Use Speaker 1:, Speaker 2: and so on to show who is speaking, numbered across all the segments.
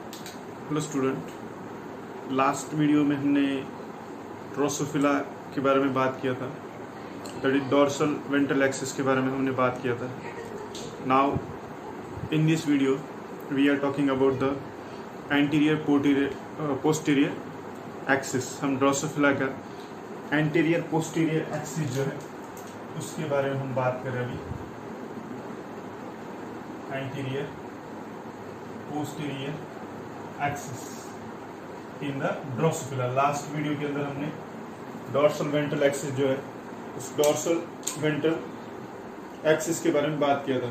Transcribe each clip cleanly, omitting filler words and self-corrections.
Speaker 1: Hello student, last video में हमने Drosophila के बारे में बात किया था, that is dorsal ventral axis के बारे में हमने बात किया था। Now in this video we are talking about the anterior posterior axis. हम ड्रोसोफिला का एंटीरियर पोस्टीरियर एक्सिस जो है उसके बारे में हम बात कर रहे हैं अभी। Anterior posterior axis in the Drosophila. Last video के अंदर हमने डोर्सल वेंट्रल एक्सिस जो है उस डोर्सल वेंट्रल एक्सिस के बारे में बात किया था।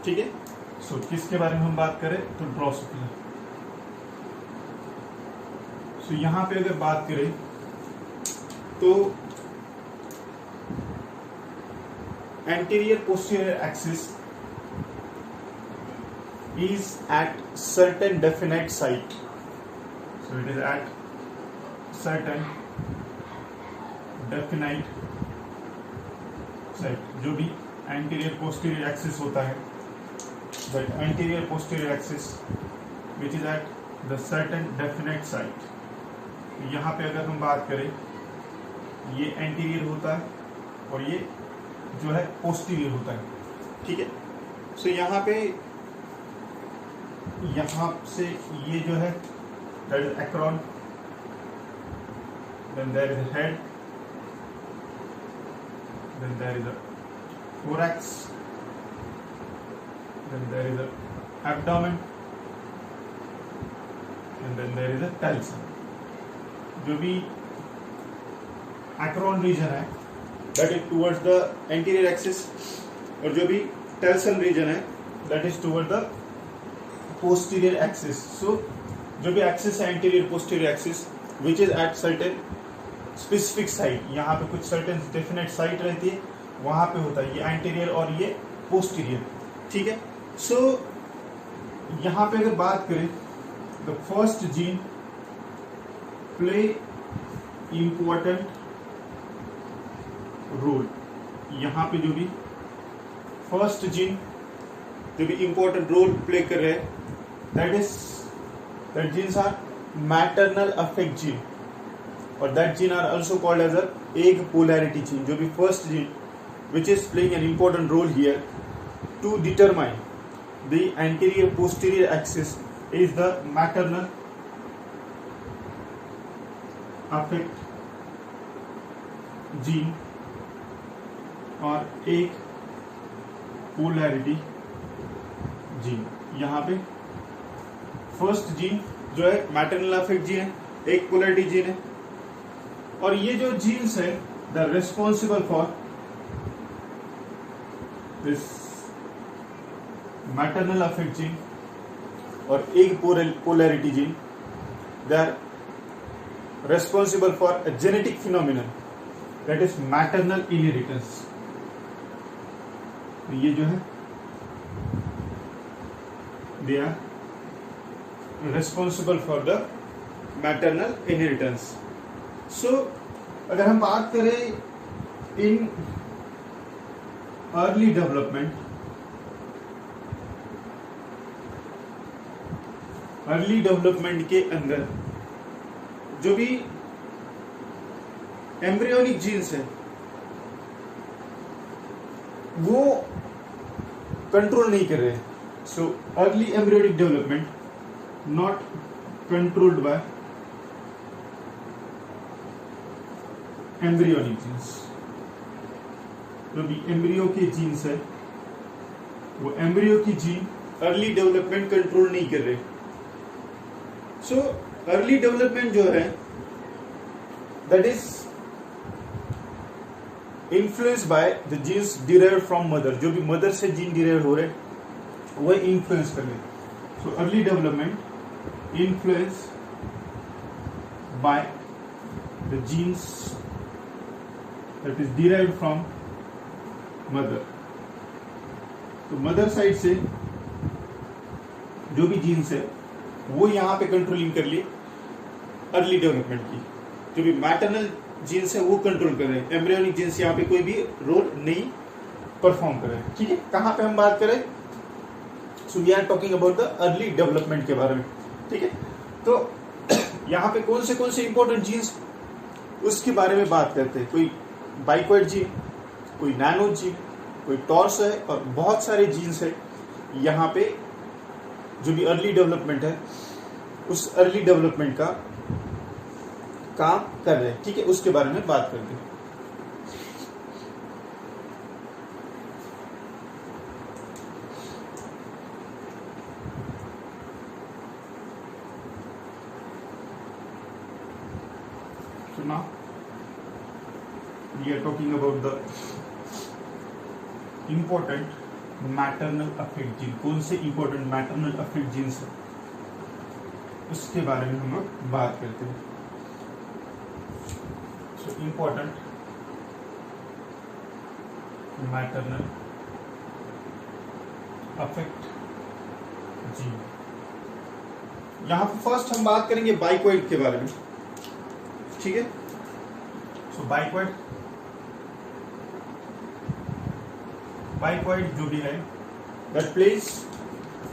Speaker 1: ठीक है, सो किसके बारे में हम बात करें तो ड्रोसोफिला। सो यहां पे अगर बात करें तो anterior posterior axis is at certain definite site. So it is at certain definite site. जो भी anterior posterior axis होता है, that anterior posterior axis which is at the certain definite site. यहाँ पे अगर हम बात करें ये anterior होता है और ये जो है posterior होता है। ठीक है, so यहाँ पे यहाँ से ये जो है that is acron, then there is a head, then there is a thorax, then there is a abdomen, and then there is a talus. जो भी acron region है that is towards the anterior axis और जो भी talus region है that is towards the posterior axis. So जो भी axis है anterior posterior axis which is at certain specific site, यहाँ पे कुछ सर्टेन डेफिनेट साइट रहती है, वहां पे होता है ये एंटीरियर और ये पोस्टीरियर। ठीक है, सो यहाँ पे अगर बात करें the first gene play important role. यहाँ पे जो भी फर्स्ट जीन जो भी इंपॉर्टेंट रोल प्ले कर रहे हैं that genes are maternal affect gene or that gene are also called as a egg polarity gene। जो भी first gene which is playing an important role here to determine the anterior posterior axis is the maternal affect gene और egg polarity gene। यहाँ पे first gene जो है maternal affect gene है, एक polarity gene है, और ये जो जीन्स है the responsible for this maternal affect gene और एक polarity gene they are responsible for a genetic phenomenon that is maternal inheritance. ये जो है they are responsible for the maternal inheritance। So अगर हम बात करें in early development के अंदर जो भी एम्ब्रियोनिक जीन्स है वो कंट्रोल नहीं कर रहे। So early embryonic development not controlled by embryonic genes। जो भी एम्ब्रियो के जीन्स है वो एम्ब्रियो की जीन अर्ली डेवलपमेंट कंट्रोल नहीं कर रहे। सो अर्ली डेवलपमेंट जो है that is influence by the genes derived from mother. जो भी मदर से जीन डिराइव हो रहे वो इन्फ्लुएंस कर रहे। So early development influenced by the genes that is derived from mother। तो मदर साइड से जो भी जीन्स है वो यहाँ पे कंट्रोलिंग कर लिए अर्ली डेवलपमेंट की। जो भी मैटरनल जीन्स है वो कंट्रोल कर रहे हैं, एम्ब्रियोनिक जीन्स यहाँ पे कोई भी रोल नहीं परफॉर्म कर रहे हैं। ठीक है, कहाँ पे हम बात करें so we are talking about the early development के बारे में। ठीक है, तो यहाँ पे कौन से इंपॉर्टेंट जीन्स उसके बारे में बात करते हैं। कोई बाइक्वाइड जीन, कोई नैनो जीन, कोई टॉर्स है और बहुत सारे जीन्स है यहाँ पे जो भी अर्ली डेवलपमेंट है उस अर्ली डेवलपमेंट का काम कर रहे हैं। ठीक है, उसके बारे में बात करते हैं। So now we are talking about the important maternal affect gene. कौन से इंपॉर्टेंट मैटरनल अफेक्ट जीन्स है उसके बारे में हम लोग बात करते हैं। So important maternal affect gene, यहां पर फर्स्ट हम बात करेंगे बाइक्वाइड के बारे में। ठीक है, सो बाइक्वाइड जो भी है that plays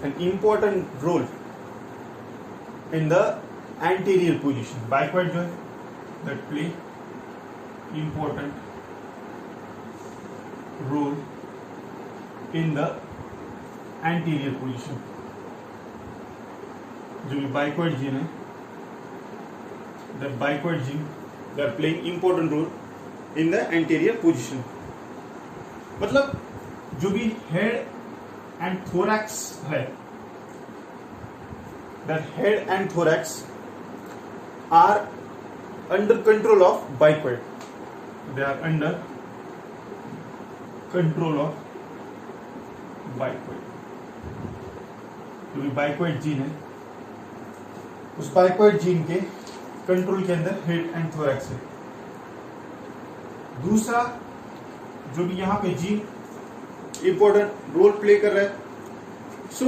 Speaker 1: an important role in the anterior position. Bicoid जो है that play important role in the anterior position. जो भी बाइक्वाइड जीन है that bicoid gene they are playing important role in the anterior position. मतलब जो भी head and thorax है that head and thorax are under control of bicoid, they are under control of bicoid. जो भी bicoid gene है उस बाइक्वाइड gene के कंट्रोल के अंदर हेड एंड थोरैक्स है। दूसरा जो भी यहाँ पे जीन इंपॉर्टेंट रोल प्ले कर रहा है सो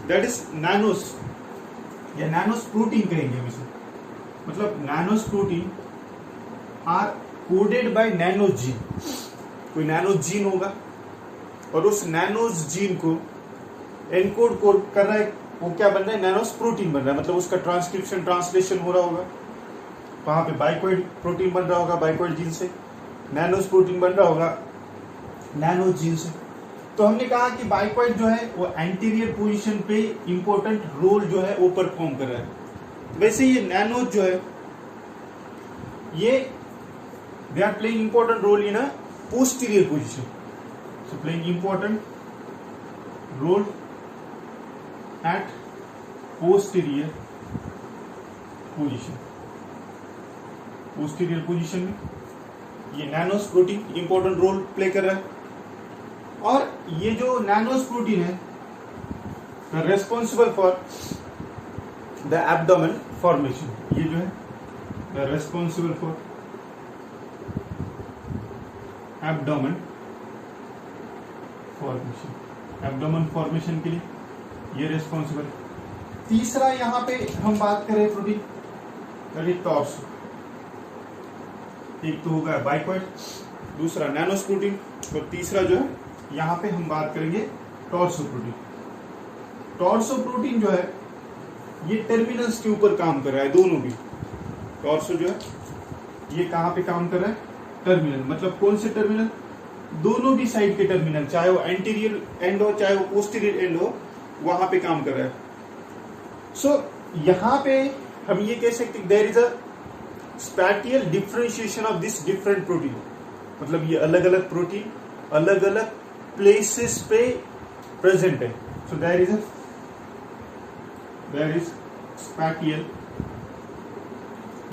Speaker 1: दैट इज नैनोस या नैनोस प्रोटीन कहेंगे हम इसे। मतलब nanos protein are coded by nano gene. कोई नैनो जीन होगा और उस नैनोस जीन को एनकोड कोड कर रहा है, वो क्या बन रहा है, नैनोस प्रोटीन बन रहा है। मतलब उसका ट्रांसक्रिप्शन ट्रांसलेशन हो रहा होगा, वहां पे बाइक्वाइड प्रोटीन बन रहा होगा बाइक्वाइड जीन से, नैनोस प्रोटीन बन रहा होगा नैनो जीन से। तो हमने कहा कि बाइक्वाइड जो है वो एंटीरियर पोजीशन पे इंपॉर्टेंट रोल जो है वो परफॉर्म कर रहा है। वैसे ये नैनो जो है ये they are playing important role in a posterior position. So playing important role at posterior position. Posterior position में ये nanos protein important role play कर रहा है। और ये जो नैनोस प्रोटीन है responsible for the abdomen formation. ये जो है responsible for abdomen formation. Abdomen formation के लिए ये रेस्पॉन्सिबल। तीसरा यहाँ पे हम बात करें प्रोटीन दैट टॉर्सो। एक तो होगा बाइक्वाइड, दूसरा नैनोस प्रोटीन और तीसरा जो है यहाँ पे हम बात करेंगे टॉर्सो प्रोटीन। टॉर्सो प्रोटीन जो है ये टर्मिनल्स के ऊपर काम कर रहा है, दोनों भी। टॉर्सो जो है ये कहाँ पे काम कर रहा है, टर्मिनल। मतलब कौन से टर्मिनल, दोनों भी साइड के टर्मिनल, चाहे वो एंटीरियर एंड हो चाहे वो पोस्टीरियर एंड हो, वहां पे काम कर रहा है। सो यहाँ पे हम ये कह सकते हैं there is a spatial differentiation of this different protein. मतलब ये अलग अलग प्रोटीन अलग अलग प्लेसेस पे प्रेजेंट है। So there is spatial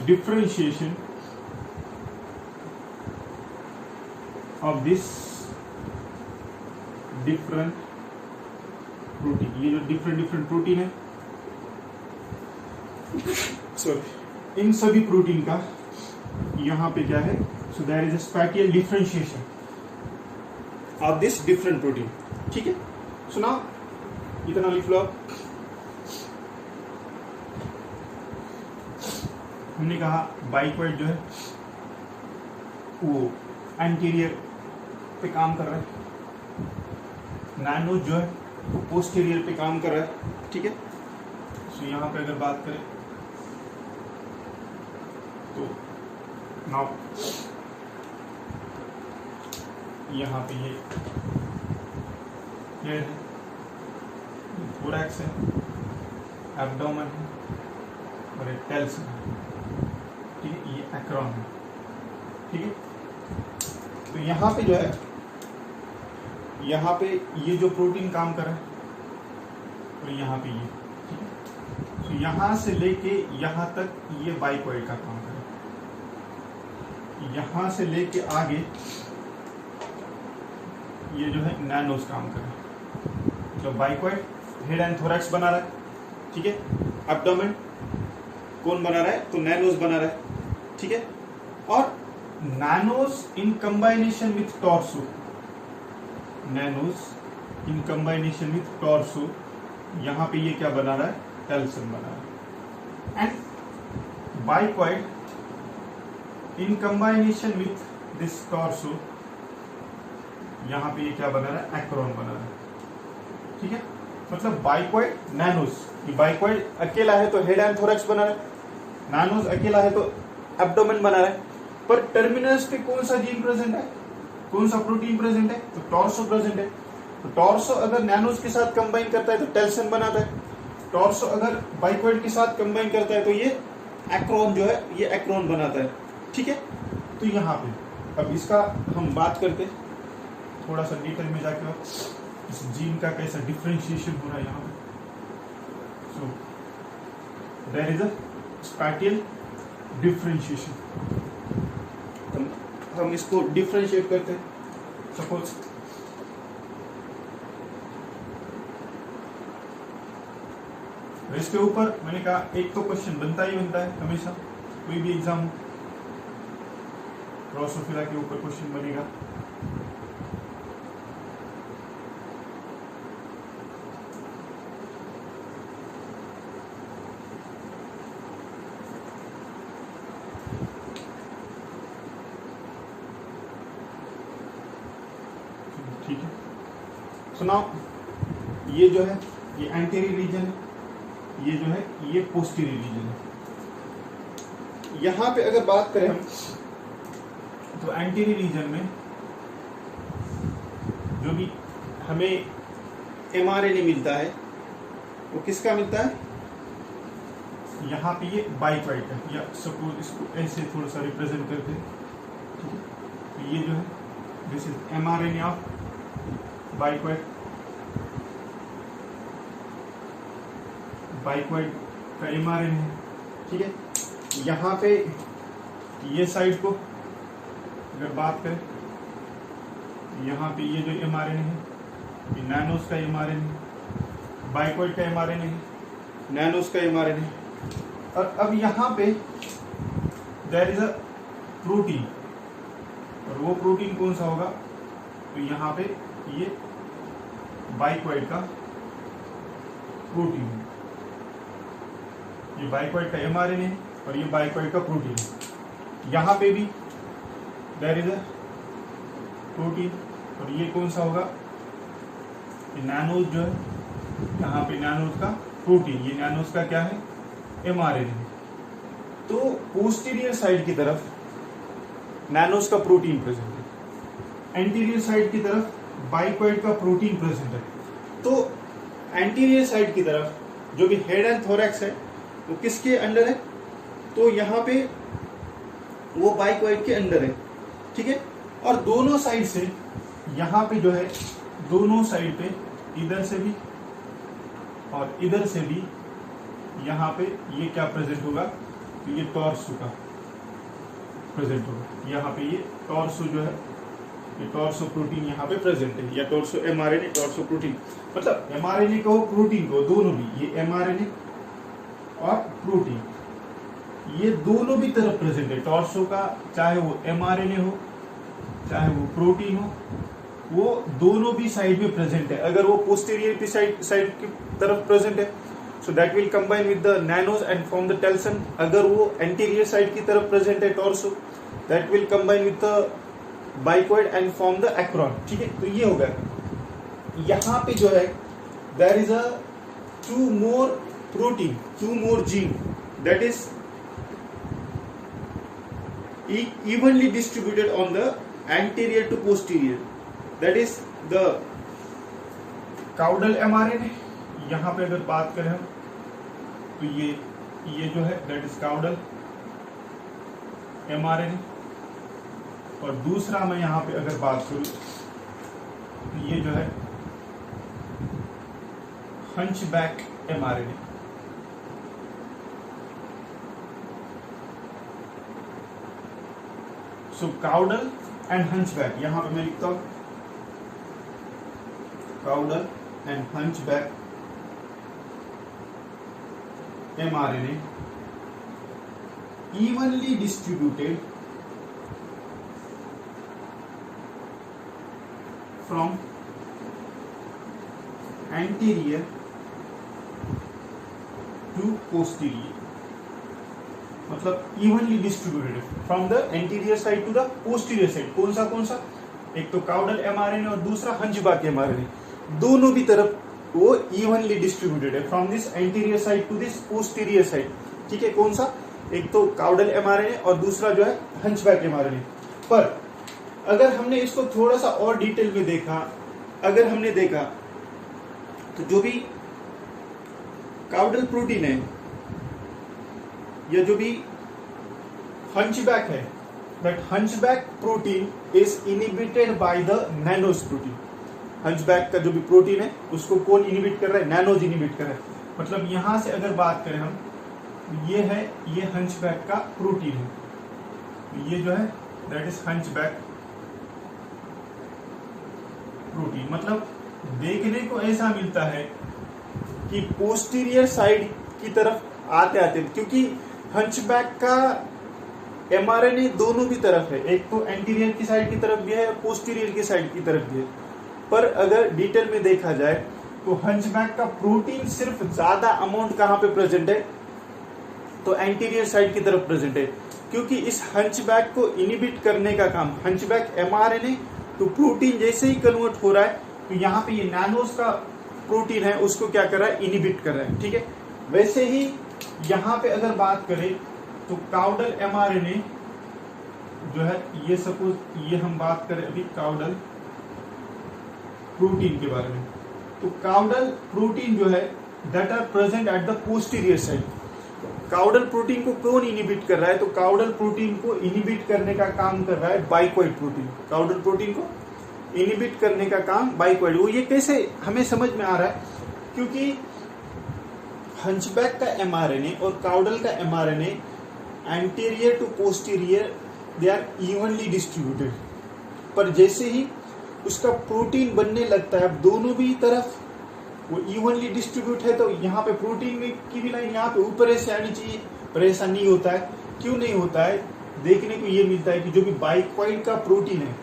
Speaker 1: differentiation of this different protein. ये जो डिफरेंट प्रोटीन है सॉरी इन सभी प्रोटीन का यहां पे क्या है, so there is a spatial differentiation of this different protein. ठीक है, सो नाउ इतना लिख लो। हमने कहा बाइक्वाइड जो है वो एंटीरियर पे काम कर रहा है, नैनो जो है वो पोस्टीरियर पे काम कर रहा है। ठीक है, सो तो यहाँ पे अगर बात करें तो नाउ यहाँ पे ये हेड है, थोरैक्स है, एब्डोमेन है और एक टेल्सन है, ठीक है, ये एक्रोन है, ठीक है। तो यहाँ पे जो है, यहाँ पे ये जो प्रोटीन काम कर रहा है और यहाँ पे ये, ठीक है। तो यहाँ से लेके यहाँ तक ये बाइकॉइड का काम कर रहा है, यहाँ से लेके आगे ये जो है नैनोस काम कर रहा है। तो बाइकॉइड हेड एंड थोरैक्स बना रहा है, ठीक है। एब्डोमेन कौन बना रहा है, तो नैनोस बना रहा है, ठीक है। और nanos in combination with torso, nanos in combination with torso, यहाँ पे ये क्या बना रहा है, टेल्सन बना रहा है। And bicoid in combination with this torso, यहाँ पे ये क्या बना रहा है, एक्रोन बना रहा है, ठीक है। मतलब बाइकॉइड नैनोस, ये बाइकॉइड अकेला है तो हेड एंड थोरैक्स बना रहा है, नैनोस अकेला है तो एब्डोमेन बना रहा है। पर टर्मिनस पे कौन सा जीन प्रेजेंट है, कौन सा प्रोटीन प्रेजेंट है, तो टॉर्सो प्रेजेंट है। तो टॉर्सो अगर नैनोस के साथ कंबाइन करता है तो टेल्सन बनाता है, टॉर्सो अगर बाइकॉइड के साथ कंबाइन करता है तो ये एक्रोन जो है, ये एक्रोन बनाता है, ठीक है। तो यहाँ पे अब इसका हम बात करते हैं थोड़ा सा डिटेल में जाके, इस जीन का कैसा डिफरेंशिएशन हो रहा है यहाँ पे। So there is a spatial differentiation, हम इसको डिफरेंशिएट करते हैं। सपोज इसके ऊपर मैंने कहा एक तो क्वेश्चन बनता ही बनता है हमेशा, कोई भी एग्जाम ड्रोसोफिला के ऊपर क्वेश्चन बनेगा। ठीक है, सुनाओ ये जो है ये एंटीरियर रीजन है, ये जो है ये पोस्टीरियर रीजन है। यहां पे अगर बात करें हम तो एंटीरियर रीजन में जो भी हमें एमआरएनए मिलता है वो किसका मिलता है, यहाँ पे ये बाइकॉइड का, या सपोज इसको ऐसे थोड़ा सा रिप्रेजेंट करते हैं, ठीक है। तो ये जो है this is mRNA of bicoid, bicoid का एमआरएनए है, ठीक है। यहाँ पे ये साइड को अगर बात करें, यहाँ पे ये जो एमआरएनए है ये नैनोस का एमआरएनए, बाइकॉइड का एमआरएनए है, नैनोस का एमआरएनए। और अब यहाँ पे देयर इज अ प्रोटीन, और वो प्रोटीन कौन सा होगा, तो यहाँ पे ये बाइकॉइड का प्रोटीन है, ये बाइकॉइड का एमआरएनए है और ये बाइकॉइड का प्रोटीन है। यहाँ पे भी देयर इज अ प्रोटीन, और ये कौन सा होगा, ये नैनोस जो है, यहाँ पे नैनोस का प्रोटीन, ये नैनोस का क्या है, एमआरएनए। तो पोस्टीरियर साइड की तरफ नैनोस का प्रोटीन प्रेजेंट है, एंटीरियर साइड की तरफ बाइकॉइड का प्रोटीन प्रेजेंट है। तो एंटीरियर साइड की तरफ जो भी हेड एंड थोरैक्स है वो किसके अंडर है, तो यहाँ पे वो बाइकॉइड के अंडर है, ठीक है। और दोनों साइड से यहाँ पे जो है, दोनों साइड पे इधर से भी और इधर से भी यहाँ पे ये क्या प्रेजेंट होगा, तो ये टॉर्सो का प्रेजेंट होगा। यहाँ पे ये टॉर्सो जो है, ये टॉर्सो प्रोटीन यहाँ पे प्रेजेंट है, या टॉर्सो एमआरएनए, टॉर्सो प्रोटीन, मतलब एमआरएनए को प्रोटीन को दोनों भी, ये एमआरएनए और प्रोटीन ये दोनों भी तरफ प्रेजेंट है। टॉर्सो का चाहे वो एमआरएनए हो चाहे वो प्रोटीन हो, वो दोनों भी साइड में प्रेजेंट है। अगर वो पोस्टीरियर साइड की तरफ प्रेजेंट है so that will combine with the nanos and form the telson. अगर वो एंटीरियर साइड की तरफ प्रेजेंट है torso, that will combine with the bicoid and form the acron, ठीक है। तो ये होगा, यहाँ पे जो है there is a 2 more protein, two more gene that is evenly distributed on the anterior to posterior, that is the caudal mRNA. यहाँ पे अगर बात करें हम तो ये जो है that is caudal mRNA, और दूसरा मैं यहाँ पे अगर बात करूं तो ये जो है hunchback mRNA. So caudal and hunchback, यहां पे मैं लिखता हूं caudal and hunchback mRNA evenly distributed from anterior to posterior, मतलब evenly distributed from the anterior side to the posterior side. कौन सा? एक तो काउडल mRNA और दूसरा हंचबैक mRNA. दोनों भी तरफ वो इवनली डिस्ट्रीब्यूटेड है from this anterior side to this posterior side. ठीक है, कौन सा? एक तो काउडल mRNA और दूसरा जो है हंचबैक mRNA. पर अगर हमने इसको थोड़ा सा और डिटेल में देखा, अगर हमने देखा तो जो भी काउडल प्रोटीन है या जो भी हंचबैक है, that hunchback protein is inhibited by the nanos protein. Hunchback का जो भी प्रोटीन है उसको कौन इनिबिट कर रहा है? नैनोज इनिबिट कर रहा है. मतलब यहां से अगर बात करें हम, ये है, ये हंचबैक का प्रोटीन है, ये जो है दैट इज हंचबैक प्रोटीन. मतलब देखने को ऐसा मिलता है कि पोस्टीरियर साइड की तरफ आते आते, क्योंकि हंचबैक का mRNA दोनों भी तरफ है, एक तो एंटीरियर की साइड की तरफ भी है और पोस्टीरियर की साइड की तरफ भी है. पर अगर डिटेल में देखा जाए तो हंचबैक का प्रोटीन सिर्फ ज्यादा अमाउंट कहां पे प्रेजेंट है? तो एंटीरियर साइड की तरफ प्रेजेंट है, क्योंकि इस हंचबैक को इनिबिट करने का काम हंचबैक mRNA तो प्रोटीन जैसे ही कन्वर्ट हो रहा है तो यहाँ पे ये नैनोज का प्रोटीन है उसको क्या कर रहा है? इनिबिट कर रहा है. ठीक है, वैसे ही यहाँ पे अगर बात करें तो काउडल mRNA जो है, ये सपोज ये हम बात करें अभी काउडल प्रोटीन के बारे में, तो काउडल प्रोटीन जो है that are present at the posterior side. Caudal protein को कौन इनिबिट कर रहा है? तो काउडल प्रोटीन को इनिबिट करने का काम कर रहा है बाइक्वाइड प्रोटीन. काउडल प्रोटीन को इनिबिट करने का काम बाइक्वाइड. वो ये कैसे हमें समझ में आ रहा है? क्योंकि हंचबैक का mRNA और काउडल का mRNA anterior to posterior they are evenly distributed. पर जैसे ही उसका प्रोटीन बनने लगता है, अब दोनों भी तरफ वो इवनली डिस्ट्रीब्यूट है, तो यहाँ पे प्रोटीन की भी लाइन यहाँ पे ऊपर ऐसे आनी चाहिए, पर ऐसा नहीं होता है. क्यों नहीं होता है? देखने को ये मिलता है कि जो भी बाइक्वाइड का प्रोटीन है,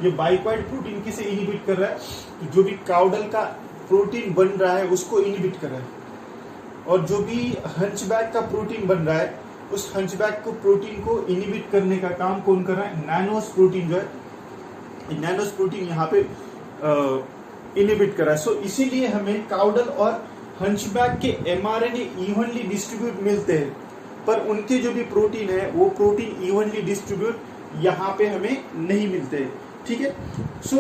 Speaker 1: ये बाइक्वाइड प्रोटीन किसे इनिबिट कर रहा है? तो जो भी काउडल का प्रोटीन बन रहा है उसको इनिबिट कर रहा है. और जो भी हंचबैक का प्रोटीन बन रहा है उस हंचबैक को प्रोटीन को इनिबिट करने का काम कौन कर रहा है? नैनोज प्रोटीन जो है, नैनोज प्रोटीन यहाँ पे इनिबिट कर रहा है. सो इसीलिए हमें काउडल और हंचबैक के mRNA इवनली डिस्ट्रीब्यूट मिलते हैं, पर उनके जो भी प्रोटीन है वो प्रोटीन इवनली डिस्ट्रीब्यूट यहाँ पे हमें नहीं मिलते. ठीक है, सो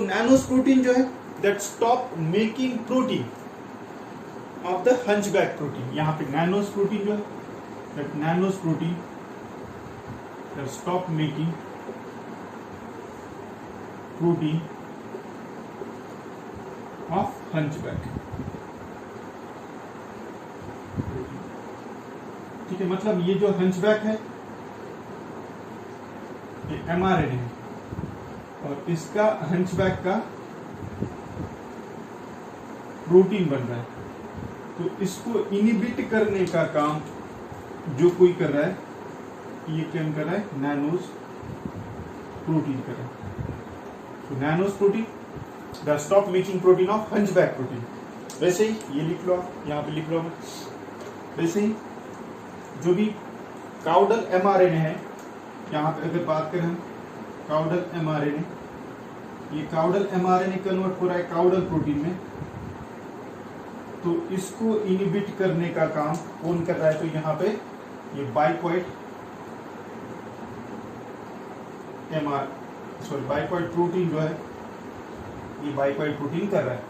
Speaker 1: नैनोज प्रोटीन जो है that stop making protein of the hunchback protein. यहाँ पे नैनोज प्रोटीन जो है that nanos protein that stop making protein of hunchback. ठीक है, मतलब ये जो हंचबैक है ये mRNA है और इसका हंचबैक का प्रोटीन बन रहा है, तो इसको इनिबिट करने का काम जो कोई कर रहा है, ये क्या कर रहा है? नैनोज प्रोटीन कर रहा है. तो nanos protein the stop making protein of hunchback protein. वैसे ही ये लिख लो, यहाँ पे लिख लो. वैसे ही जो भी काउडल mRNA है, यहाँ पे अगर बात करें हम काउडल mRNA, ये काउडल mRNA कन्वर्ट हो रहा है काउडल प्रोटीन में, तो इसको इनहिबिट करने का काम कौन कर रहा है? तो यहाँ पे ये बाइकॉइड बाइकॉइड प्रोटीन जो है, ये बाइकॉइड प्रोटीन कर रहा है।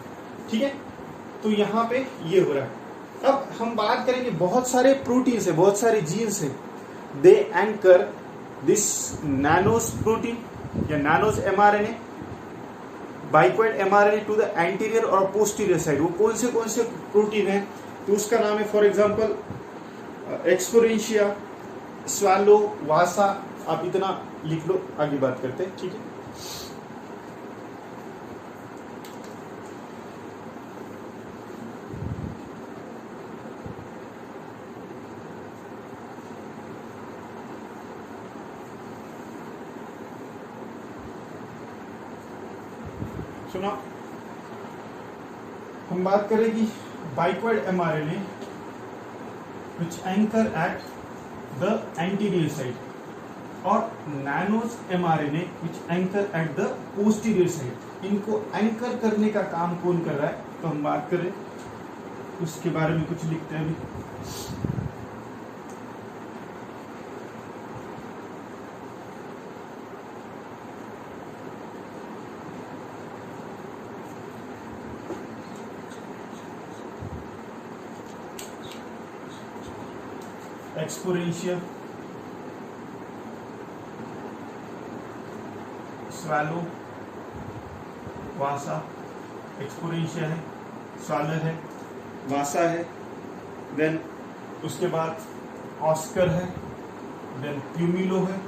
Speaker 1: ठीक है, तो यहाँ पे ये हो रहा है। अब हम बात करेंगे बहुत सारे प्रोटीन से, बहुत सारे जीन्स है, they anchor this nanos protein या nanos mRNA, bicoid mRNA to the anterior और पोस्टीरियर साइड। वो कौन से प्रोटीन है? तो उसका नाम है for example exuperantia, swallow, vasa. आप इतना लिख लो, आगे बात करते हैं। ठीक है, सुना, हम बात करेंगे bicoid mRNA which anchor at the anterior side और nanos mRNA which anchor at the posterior side. इनको एंकर करने का काम कौन कर रहा है? तो हम बात करें उसके बारे में कुछ लिखते हैं अभी। एक्सपोरेंशिया, स्वालो, वासा। एक्सपोरेंशिया है, स्वालो है, वासा है, देन उसके बाद ऑस्कर है, देन प्यूमिलो है।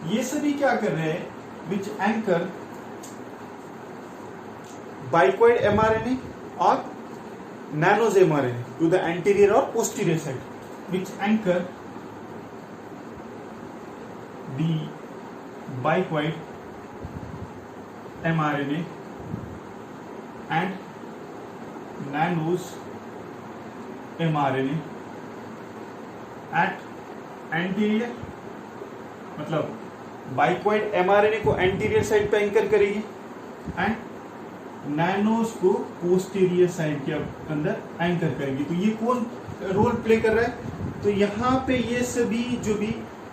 Speaker 1: ये सभी क्या कर रहे हैं? विच एंकर बाइकॉइड एमआरएनए और nanos mRNA to the anterior और posterior side, which anchor the bicoid mRNA and nano's mRNA at anterior, मतलब बाइकॉइड एमआरएनए को एंटीरियर साइड पे एंकर करेगी एंड नैनोस को पोस्टीरियर साइड के अंदर एंकर करेगी। तो ये कौन रोल प्ले कर रहा है? तो यहाँ पे ये सभी जो भी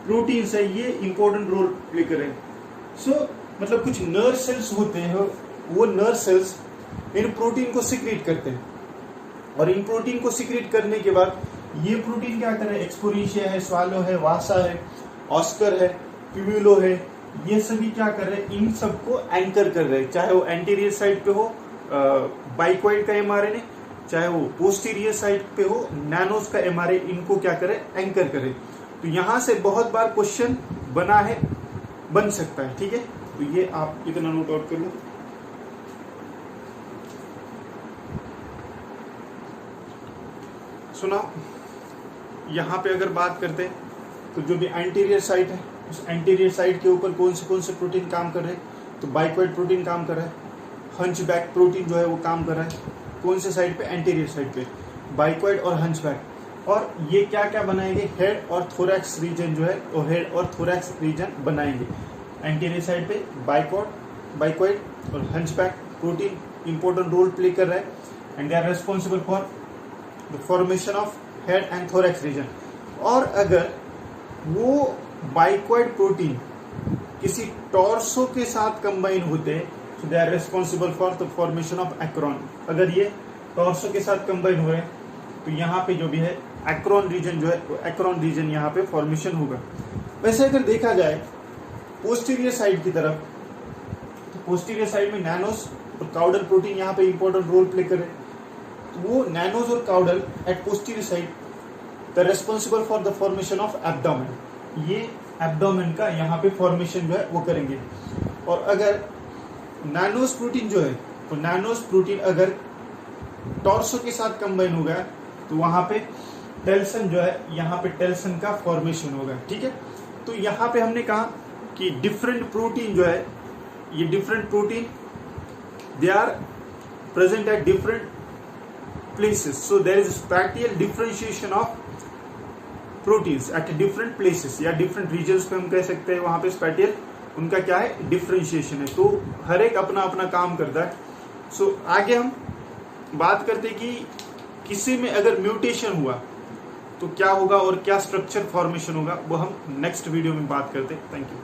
Speaker 1: प्रोटीन्स है ये इंपॉर्टेंट रोल प्ले कर रहे हैं। सो मतलब कुछ नर्व सेल्स होते हैं, वो नर्व सेल्स इन प्रोटीन को सिक्रीट करते हैं और इन प्रोटीन को सिक्रीट करने के बाद ये प्रोटीन क्या कर रहे हैं? एक्सपोरेंशिया है, स्वालो है, वासा है, ऑस्कर है, प्यूमिलो है, ये सभी क्या कर रहे हैं? इन सबको एंकर कर रहे हैं, चाहे वो एंटीरियर साइड पे हो बाइकॉइड का एमआरएनए, चाहे वो पोस्टीरियर साइड पे हो नैनोस का एमआरएनए, इनको क्या करे? एंकर करे। तो यहां से बहुत बार क्वेश्चन बन सकता है। ठीक है, तो ये आप इतना नोट आउट कर लो। सुना, यहां पे अगर बात करते हैं तो जो भी एंटीरियर साइड है, उस एंटीरियर साइड के ऊपर कौन से प्रोटीन काम कर रहे हैं? तो बाइकॉइड प्रोटीन काम कर रहा है, हंचबैक प्रोटीन जो है वो काम कर रहा है कौन से साइड पे? एंटीरियर साइड पे, बाइकॉइड और हंचबैक। और ये क्या क्या बनाएंगे? हेड और थोरैक्स रीजन जो है वो हेड और थोरैक्स रीजन बनाएंगे। एंटीरियर साइड पे बाइकॉइड और hunchback protein important role play कर रहा है and they are responsible for the formation of head and thorax region. और अगर वो बाइकॉइड प्रोटीन किसी टॉर्सो के साथ कंबाइन होते हैं तो they are responsible for the formation of acron. अगर ये टॉर्सो के साथ कंबाइन हुए तो यहाँ पे जो भी है एक्रोन रीजन जो है, एक्रोन रीजन यहाँ पे फॉर्मेशन होगा। वैसे अगर देखा जाए पोस्टीरियर साइड की तरफ, तो पोस्टीरियर साइड में नैनोस और काउडल प्रोटीन यहाँ पे इंपॉर्टेंट रोल प्ले करे। तो वो नैनोस और caudal at posterior side the responsible for the formation of abdomen. ये एब्डोमेन का यहाँ पे फॉर्मेशन जो है वो करेंगे। और अगर नैनोस प्रोटीन जो है, तो नैनोस प्रोटीन अगर टॉर्सो के साथ कंबाइन हो गया तो वहां पे टेल्सन जो है, यहाँ पे टेल्सन का फॉर्मेशन होगा। ठीक है, तो यहाँ पे हमने कहा कि डिफरेंट प्रोटीन जो है, ये different protein they are present at different places, so there is spatial differentiation of proteins at different places या डिफरेंट रीजन्स पे हम कह सकते हैं, वहां पे स्पैटियल उनका क्या है? डिफरेंशिएशन है। तो हर एक अपना अपना काम करता है। सो आगे हम बात करते कि किसी में अगर म्यूटेशन हुआ तो क्या होगा और क्या स्ट्रक्चर फॉर्मेशन होगा, वो हम नेक्स्ट वीडियो में बात करते। Thank you.